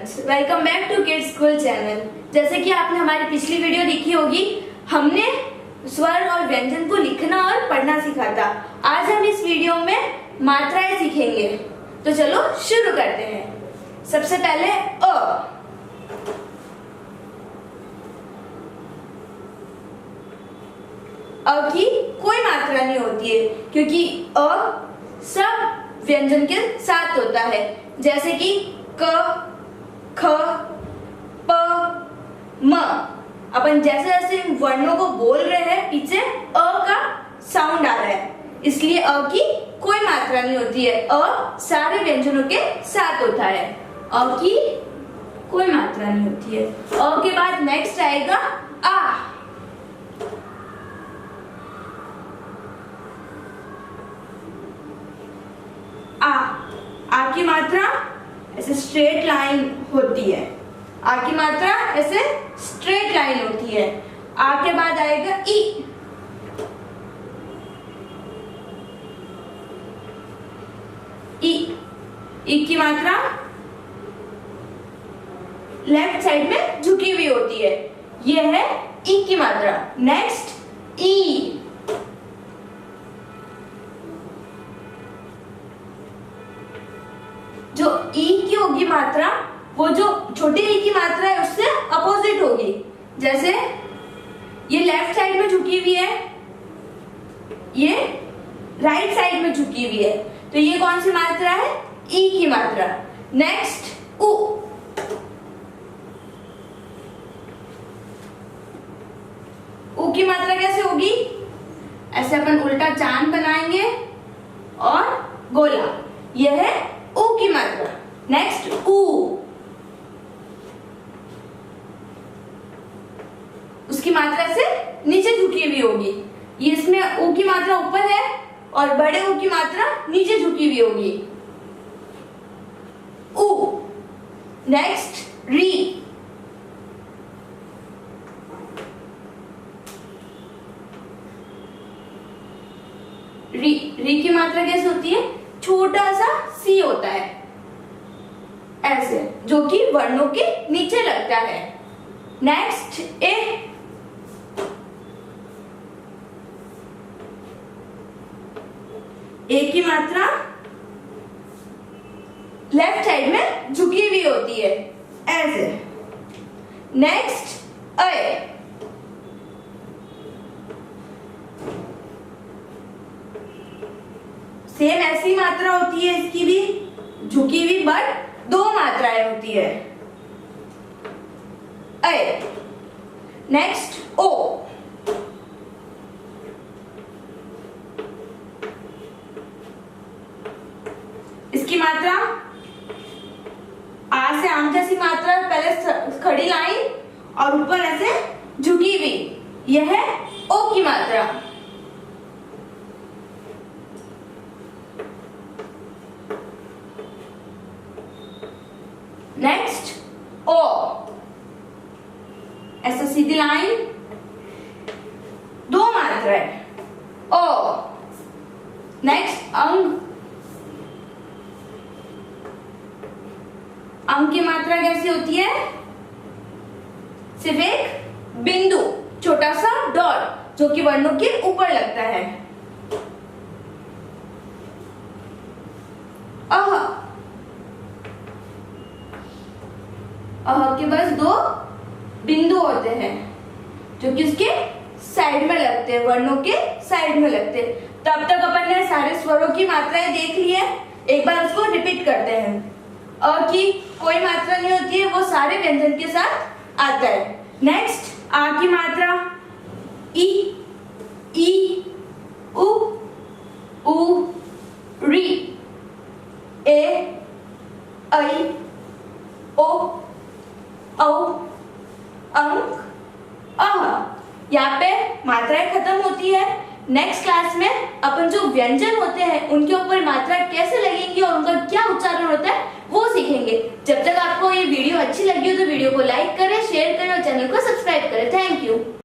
Students, welcome back to kids school channel. जैसे कि आपने हमारी पिछली वीडियो देखी होगी, हमने स्वर और व्यंजन को लिखना और पढ़ना सीखा था। आज हम इस वीडियो में मात्राएं सीखेंगे, तो चलो शुरू करते हैं। सबसे पहले अ की कोई मात्रा नहीं होती है, क्योंकि अ सब व्यंजन के साथ होता है। जैसे कि क, ख, प, म। अपन जैसे जैसे वर्णों को बोल रहे हैं, पीछे अ का साउंड आ रहा है, इसलिए अ की कोई मात्रा नहीं होती है। अ सारे व्यंजनों के साथ होता है। अ की कोई मात्रा नहीं होती है। अ के बाद नेक्स्ट आएगा आ। आ की मात्रा ऐसे स्ट्रेट लाइन होती है। आ की मात्रा ऐसे स्ट्रेट लाइन होती है। आ के बाद आएगा ई। ई की मात्रा लेफ्ट साइड में झुकी हुई होती है। यह है ई की मात्रा। नेक्स्ट ई। जो ई की होगी मात्रा, वो जो छोटी ई की मात्रा है उससे अपोजिट होगी। जैसे ये लेफ्ट साइड में झुकी हुई है, ये राइट साइड में झुकी हुई है, तो ये कौन सी मात्रा है? ई की मात्रा। नेक्स्ट उ। उ की मात्रा कैसे होगी? ऐसे अपन उल्टा चांद बनाएंगे और गोला, यह है उ की मात्रा। नेक्स्ट ऊ। उसकी मात्रा से नीचे झुकी हुई होगी। ये इसमें ऊ की मात्रा ऊपर है और बड़े ऊ की मात्रा नीचे झुकी हुई होगी। ऊ। नेक्स्ट री। री की मात्रा कैसे होती है? छोटा सा सी होता है ऐसे, जो कि वर्णों के नीचे लगता है। नेक्स्ट ए। ए की मात्रा लेफ्ट साइड में झुकी हुई होती है ऐसे। नेक्स्ट ए। सेम ऐसी मात्रा होती है इसकी भी, झुकी हुई, बट दो मात्राएं होती है। ए। नेक्स्ट ओ। इसकी मात्रा आ से आम जैसी मात्रा, पहले खड़ी लाइन और ऊपर ऐसे झुकी हुई, यह है ओ की मात्रा। नेक्स्ट ओ। ऐसा सीधी लाइन, दो मात्राएं, ओ। नेक्स्ट अंग। अंग की मात्रा कैसी होती है? सिर्फ एक बिंदु, छोटा सा डॉट, जो कि वर्णों के ऊपर लगता है। अह। अह के बस दो बिंदु होते हैं, जो कि उसके साइड में लगते हैं, वर्णों के साइड में लगते हैं। तब तक अपन ने सारे स्वरों की मात्राएं देख ली है। एक बार उसको रिपीट करते हैं। अ की कोई मात्रा नहीं होती है, वो सारे व्यंजन के साथ आता है। नेक्स्ट आ की मात्रा ई, ई, उ, ऊ, री, ए, ऐ, ओ, औ, अंक, अह। यहाँ पे मात्राएं खत्म होती है। नेक्स्ट क्लास में अपन जो व्यंजन होते हैं उनके ऊपर मात्रा कैसे लगेंगी और उनका क्या उच्चारण होता है वो सीखेंगे। जब तक आपको ये वीडियो अच्छी लगी हो तो वीडियो को लाइक करें, शेयर करें और चैनल को सब्सक्राइब करें। Thank you.